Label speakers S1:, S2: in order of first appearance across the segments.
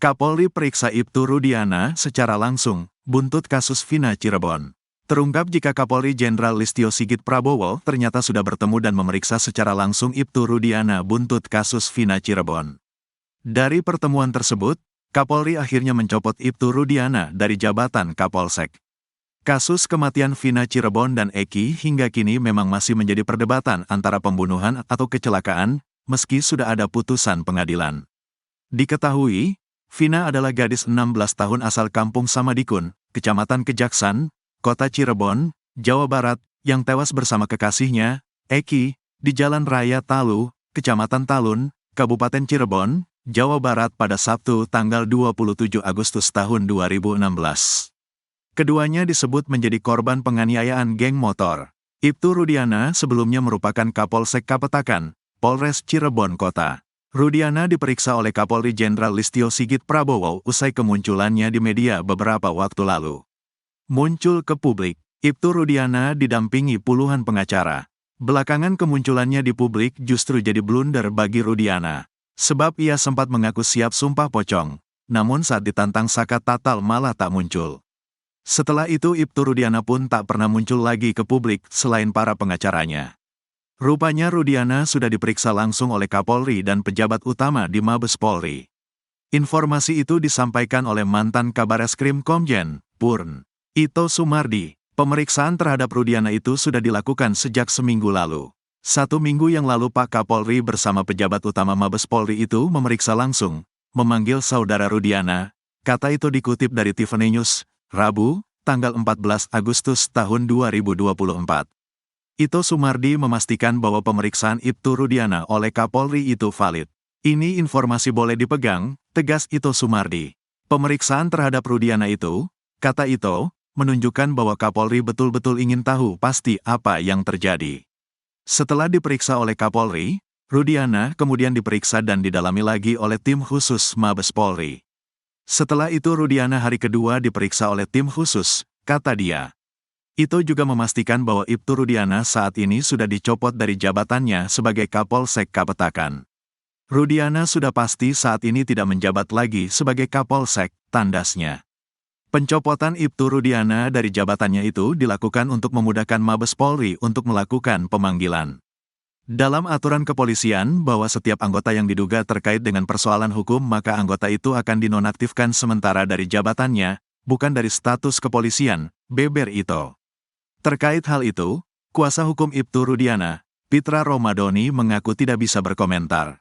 S1: Kapolri periksa Ibtu Rudiana secara langsung, buntut kasus Vina Cirebon. Terungkap jika Kapolri Jenderal Listio Sigit Prabowo ternyata sudah bertemu dan memeriksa secara langsung Ibtu Rudiana buntut kasus Vina Cirebon. Dari pertemuan tersebut, Kapolri akhirnya mencopot Ibtu Rudiana dari jabatan Kapolsek. Kasus kematian Vina Cirebon dan Eki hingga kini memang masih menjadi perdebatan antara pembunuhan atau kecelakaan, meski sudah ada putusan pengadilan. Diketahui, Vina adalah gadis 16 tahun asal Kampung Samadikun, Kecamatan Kejaksan, Kota Cirebon, Jawa Barat, yang tewas bersama kekasihnya, Eki, di Jalan Raya Talu, Kecamatan Talun, Kabupaten Cirebon, Jawa Barat pada Sabtu tanggal 27 Agustus tahun 2016. Keduanya disebut menjadi korban penganiayaan geng motor. Ibtu Rudiana sebelumnya merupakan Kapolsek Kapetakan, Polres Cirebon Kota. Rudiana diperiksa oleh Kapolri Jenderal Listio Sigit Prabowo usai kemunculannya di media beberapa waktu lalu. Muncul ke publik, Ibtu Rudiana didampingi puluhan pengacara. Belakangan kemunculannya di publik justru jadi blunder bagi Rudiana. Sebab ia sempat mengaku siap sumpah pocong, namun saat ditantang Saka Tatal malah tak muncul. Setelah itu Ibtu Rudiana pun tak pernah muncul lagi ke publik selain para pengacaranya. Rupanya Rudiana sudah diperiksa langsung oleh Kapolri dan pejabat utama di Mabes Polri. Informasi itu disampaikan oleh mantan Kabareskrim Komjen, Purn. Ito Sumardi. Pemeriksaan terhadap Rudiana itu sudah dilakukan sejak seminggu lalu. 1 minggu yang lalu Pak Kapolri bersama pejabat utama Mabes Polri itu memeriksa langsung, memanggil saudara Rudiana, kata itu dikutip dari Tiffany News, Rabu, tanggal 14 Agustus tahun 2024. Ito Sumardi memastikan bahwa pemeriksaan Ibtu Rudiana oleh Kapolri itu valid. Ini informasi boleh dipegang, tegas Ito Sumardi. Pemeriksaan terhadap Rudiana itu, kata Ito, menunjukkan bahwa Kapolri betul-betul ingin tahu pasti apa yang terjadi. Setelah diperiksa oleh Kapolri, Rudiana kemudian diperiksa dan didalami lagi oleh tim khusus Mabes Polri. Setelah itu Rudiana hari kedua diperiksa oleh tim khusus, kata dia. Ito juga memastikan bahwa Ibtu Rudiana saat ini sudah dicopot dari jabatannya sebagai Kapolsek Kapetakan. Rudiana sudah pasti saat ini tidak menjabat lagi sebagai Kapolsek, tandasnya. Pencopotan Ibtu Rudiana dari jabatannya itu dilakukan untuk memudahkan Mabes Polri untuk melakukan pemanggilan. Dalam aturan kepolisian bahwa setiap anggota yang diduga terkait dengan persoalan hukum maka anggota itu akan dinonaktifkan sementara dari jabatannya, bukan dari status kepolisian, beber Ito. Terkait hal itu, kuasa hukum Ibtu Rudiana, Pitra Romadoni mengaku tidak bisa berkomentar.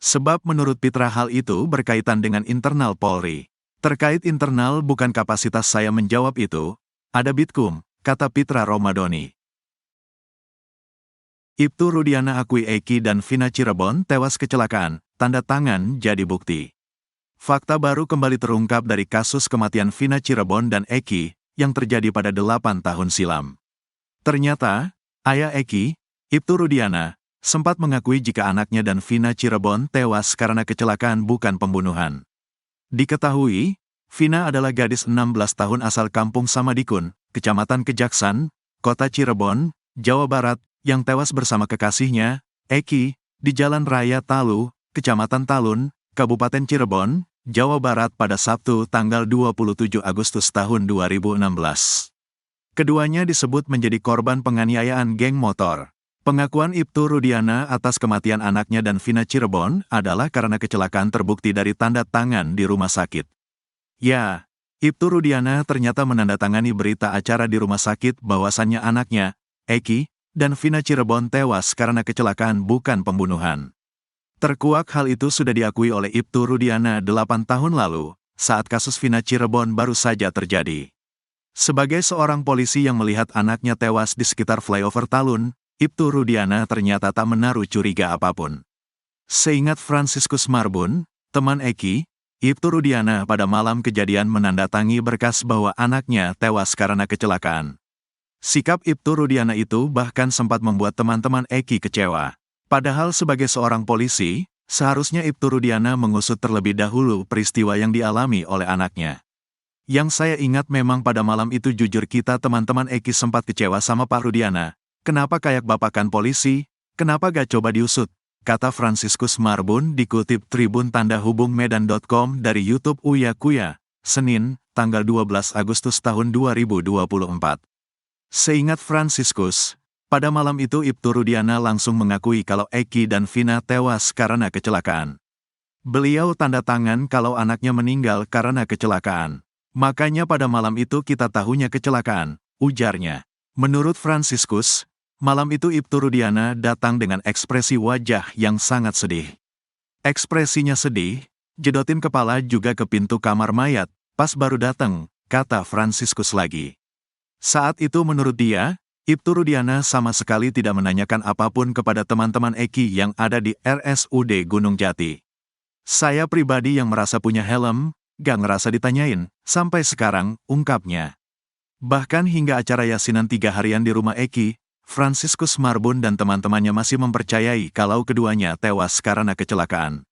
S1: Sebab menurut Pitra hal itu berkaitan dengan internal Polri. Terkait internal bukan kapasitas saya menjawab itu, ada Bitkum, kata Pitra Romadoni. Ibtu Rudiana akui Eki dan Vina Cirebon tewas kecelakaan, tanda tangan jadi bukti. Fakta baru kembali terungkap dari kasus kematian Vina Cirebon dan Eki, yang terjadi pada 8 tahun silam. Ternyata, ayah Eki, Ibtu Rudiana, sempat mengakui jika anaknya dan Vina Cirebon tewas karena kecelakaan bukan pembunuhan. Diketahui, Vina adalah gadis 16 tahun asal Kampung Samadikun, Kecamatan Kejaksan, Kota Cirebon, Jawa Barat, yang tewas bersama kekasihnya, Eki, di Jalan Raya Talu, Kecamatan Talun, Kabupaten Cirebon, Jawa Barat pada Sabtu tanggal 27 Agustus tahun 2016. Keduanya disebut menjadi korban penganiayaan geng motor. Pengakuan Ibtu Rudiana atas kematian anaknya dan Vina Cirebon adalah karena kecelakaan terbukti dari tanda tangan di rumah sakit. Ya, Ibtu Rudiana ternyata menandatangani berita acara di rumah sakit bahwasannya anaknya, Eki, dan Vina Cirebon tewas karena kecelakaan bukan pembunuhan. Terkuak hal itu sudah diakui oleh Ibtu Rudiana 8 tahun lalu, saat kasus Vina Cirebon baru saja terjadi. Sebagai seorang polisi yang melihat anaknya tewas di sekitar flyover Talun, Ibtu Rudiana ternyata tak menaruh curiga apapun. Seingat Franciscus Marbun, teman Eki, Ibtu Rudiana pada malam kejadian menandatangi berkas bahwa anaknya tewas karena kecelakaan. Sikap Ibtu Rudiana itu bahkan sempat membuat teman-teman Eki kecewa. Padahal sebagai seorang polisi, seharusnya Ibtu Rudiana mengusut terlebih dahulu peristiwa yang dialami oleh anaknya. Yang saya ingat memang pada malam itu jujur kita teman-teman Eki sempat kecewa sama Pak Rudiana. Kenapa kayak bapakan polisi? Kenapa gak coba diusut? kata Franciscus Marbun dikutip Tribun Tanda Hubung Medan.com dari YouTube Uya Kuya, Senin, tanggal 12 Agustus tahun 2024. Seingat Franciscus, pada malam itu Ibtu Rudiana langsung mengakui kalau Eki dan Vina tewas karena kecelakaan. Beliau tanda tangan kalau anaknya meninggal karena kecelakaan. Makanya pada malam itu kita tahunya kecelakaan, ujarnya. Menurut Franciscus, malam itu Ibtu Rudiana datang dengan ekspresi wajah yang sangat sedih. Ekspresinya sedih, jedotin kepala juga ke pintu kamar mayat, pas baru datang, kata Franciscus lagi. Saat itu menurut dia, Ibtu Rudiana sama sekali tidak menanyakan apapun kepada teman-teman Eki yang ada di RSUD Gunung Jati. Saya pribadi yang merasa punya helm, gak ngerasa ditanyain, sampai sekarang, ungkapnya. Bahkan hingga acara yasinan 3 harian di rumah Eki, Franciscus Marbun dan teman-temannya masih mempercayai kalau keduanya tewas karena kecelakaan.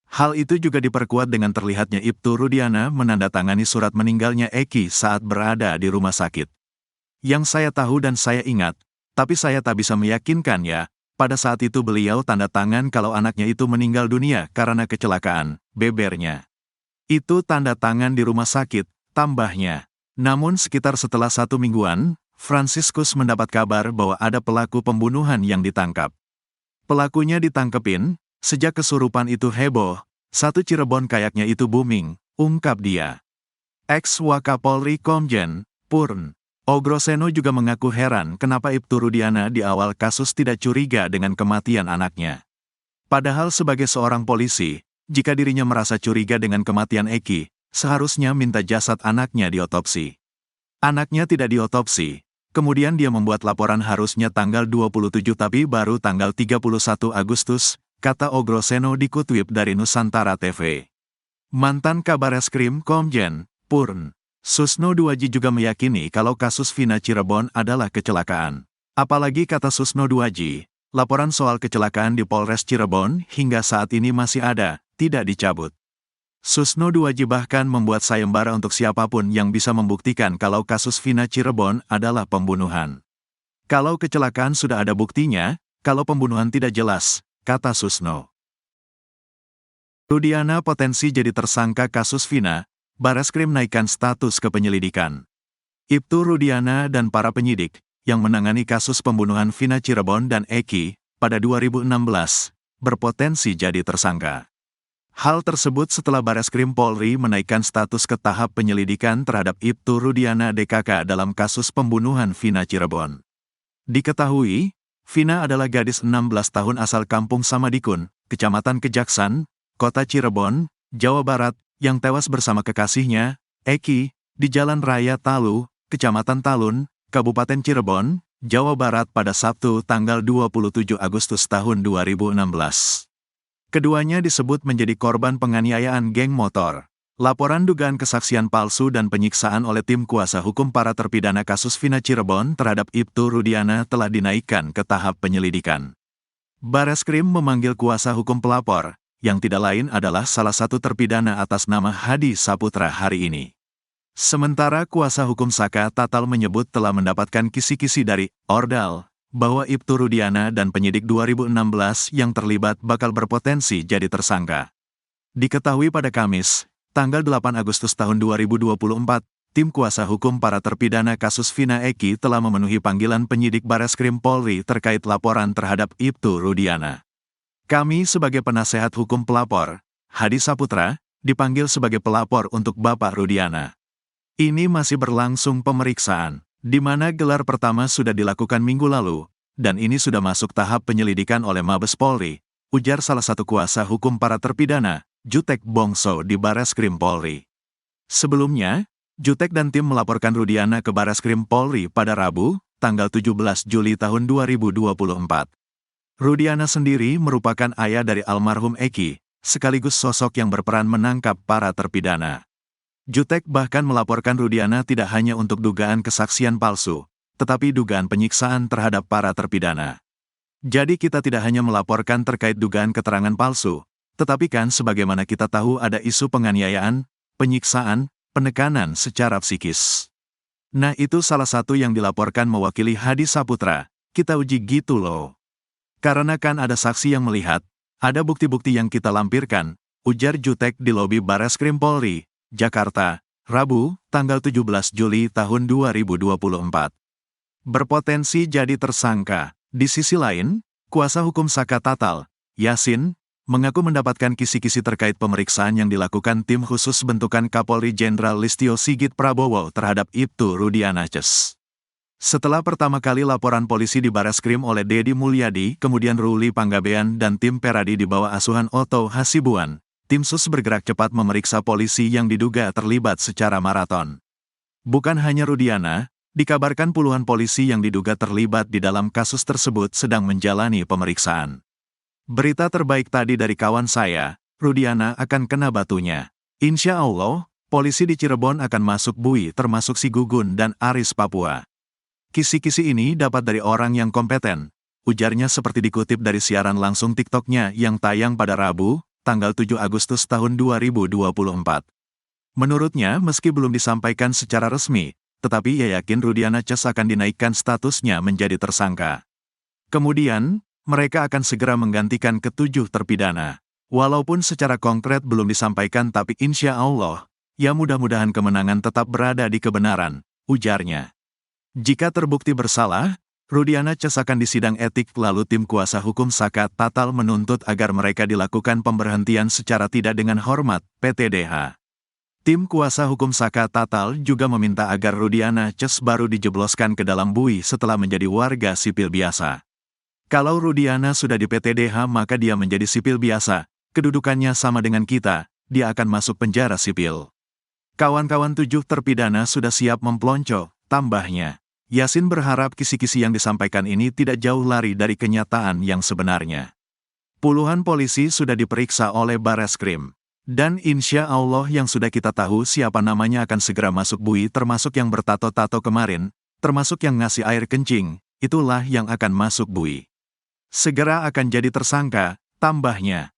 S1: Hal itu juga diperkuat dengan terlihatnya Ibtu Rudiana menandatangani surat meninggalnya Eki saat berada di rumah sakit. Yang saya tahu dan saya ingat, tapi saya tak bisa meyakinkan ya, pada saat itu beliau tanda tangan kalau anaknya itu meninggal dunia karena kecelakaan, bebernya. Itu tanda tangan di rumah sakit, tambahnya. Namun sekitar setelah 1 mingguan, Franciscus mendapat kabar bahwa ada pelaku pembunuhan yang ditangkap. Pelakunya ditangkepin, sejak kesurupan itu heboh, satu Cirebon kayaknya itu booming, ungkap dia. Ex-Wakapolri Komjen Purn Ogroseno juga mengaku heran kenapa Ibtu Rudiana di awal kasus tidak curiga dengan kematian anaknya. Padahal sebagai seorang polisi, jika dirinya merasa curiga dengan kematian Eki, seharusnya minta jasad anaknya diotopsi. Anaknya tidak diotopsi, kemudian dia membuat laporan harusnya tanggal 27 tapi baru tanggal 31 Agustus, kata Ogroseno dikutip dari Nusantara TV. Mantan Kabareskrim Komjen Purn Susno Duaji juga meyakini kalau kasus Vina Cirebon adalah kecelakaan. Apalagi kata Susno Duaji, laporan soal kecelakaan di Polres Cirebon hingga saat ini masih ada, tidak dicabut. Susno Duaji bahkan membuat sayembara untuk siapapun yang bisa membuktikan kalau kasus Vina Cirebon adalah pembunuhan. Kalau kecelakaan sudah ada buktinya, kalau pembunuhan tidak jelas, kata Susno. Rudiana potensi jadi tersangka kasus Vina, Bareskrim naikkan status ke penyelidikan. Ibtu Rudiana dan para penyidik, yang menangani kasus pembunuhan Vina Cirebon dan Eki, pada 2016, berpotensi jadi tersangka. Hal tersebut setelah Bareskrim Polri menaikkan status ke tahap penyelidikan terhadap Ibtu Rudiana DKK dalam kasus pembunuhan Vina Cirebon. Diketahui, Vina adalah gadis 16 tahun asal Kampung Samadikun, Kecamatan Kejaksan, Kota Cirebon, Jawa Barat, yang tewas bersama kekasihnya, Eki, di Jalan Raya Talu, Kecamatan Talun, Kabupaten Cirebon, Jawa Barat pada Sabtu tanggal 27 Agustus tahun 2016. Keduanya disebut menjadi korban penganiayaan geng motor. Laporan dugaan kesaksian palsu dan penyiksaan oleh tim kuasa hukum para terpidana kasus Vina Cirebon terhadap Ibtu Rudiana telah dinaikkan ke tahap penyelidikan. Bareskrim memanggil kuasa hukum pelapor, yang tidak lain adalah salah satu terpidana atas nama Hadi Saputra hari ini. Sementara kuasa hukum Saka Tatal menyebut telah mendapatkan kisi-kisi dari Ordal, bahwa Ibtu Rudiana dan penyidik 2016 yang terlibat bakal berpotensi jadi tersangka. Diketahui pada Kamis, tanggal 8 Agustus tahun 2024, tim kuasa hukum para terpidana kasus Vina Eki telah memenuhi panggilan penyidik Bareskrim Polri terkait laporan terhadap Ibtu Rudiana. Kami sebagai penasehat hukum pelapor, Hadi Saputra, dipanggil sebagai pelapor untuk Bapak Rudiana. Ini masih berlangsung pemeriksaan, di mana gelar pertama sudah dilakukan minggu lalu, dan ini sudah masuk tahap penyelidikan oleh Mabes Polri, ujar salah satu kuasa hukum para terpidana, Jutek Bongso di Bareskrim Polri. Sebelumnya, Jutek dan tim melaporkan Rudiana ke Bareskrim Polri pada Rabu, tanggal 17 Juli tahun 2024. Rudiana sendiri merupakan ayah dari almarhum Eki, sekaligus sosok yang berperan menangkap para terpidana. Jutek bahkan melaporkan Rudiana tidak hanya untuk dugaan kesaksian palsu, tetapi dugaan penyiksaan terhadap para terpidana. Jadi kita tidak hanya melaporkan terkait dugaan keterangan palsu, tetapi kan sebagaimana kita tahu ada isu penganiayaan, penyiksaan, penekanan secara psikis. Nah itu salah satu yang dilaporkan mewakili Hadi Saputra, kita uji gitu loh. Karena kan ada saksi yang melihat, ada bukti-bukti yang kita lampirkan, ujar Jutek di lobi Bareskrim Polri, Jakarta, Rabu, tanggal 17 Juli tahun 2024. Berpotensi jadi tersangka. Di sisi lain, kuasa hukum Saka Tatal, Yasin, mengaku mendapatkan kisi-kisi terkait pemeriksaan yang dilakukan tim khusus bentukan Kapolri Jenderal Listio Sigit Prabowo terhadap Ibtu Rudiana Ces. Setelah pertama kali laporan polisi di Bareskrim oleh Dedi Mulyadi, kemudian Ruli Panggabean dan tim Peradi di bawah asuhan Otto Hasibuan, tim sus bergerak cepat memeriksa polisi yang diduga terlibat secara maraton. Bukan hanya Rudiana, dikabarkan puluhan polisi yang diduga terlibat di dalam kasus tersebut sedang menjalani pemeriksaan. Berita terbaik tadi dari kawan saya, Rudiana akan kena batunya. Insya Allah, polisi di Cirebon akan masuk bui termasuk si Gugun dan Aris Papua. Kisi-kisi ini dapat dari orang yang kompeten, ujarnya seperti dikutip dari siaran langsung TikTok-nya yang tayang pada Rabu, tanggal 7 Agustus tahun 2024. Menurutnya, meski belum disampaikan secara resmi, tetapi ia yakin Rudiana Ces akan dinaikkan statusnya menjadi tersangka. Kemudian, mereka akan segera menggantikan ketujuh terpidana. Walaupun secara konkret belum disampaikan tapi insya Allah, ya mudah-mudahan kemenangan tetap berada di kebenaran, ujarnya. Jika terbukti bersalah, Rudiana Ces akan disidang etik lalu tim kuasa hukum Saka Tatal menuntut agar mereka dilakukan pemberhentian secara tidak dengan hormat, PTDH. Tim kuasa hukum Saka Tatal juga meminta agar Rudiana Ces baru dijebloskan ke dalam bui setelah menjadi warga sipil biasa. Kalau Rudiana sudah di PTDH maka dia menjadi sipil biasa, kedudukannya sama dengan kita, dia akan masuk penjara sipil. Kawan-kawan tujuh terpidana sudah siap memplonco, tambahnya. Yasin berharap kisi-kisi yang disampaikan ini tidak jauh lari dari kenyataan yang sebenarnya. Puluhan polisi sudah diperiksa oleh Bareskrim. Dan insya Allah yang sudah kita tahu siapa namanya akan segera masuk bui termasuk yang bertato-tato kemarin, termasuk yang ngasih air kencing, itulah yang akan masuk bui. Segera akan jadi tersangka, tambahnya.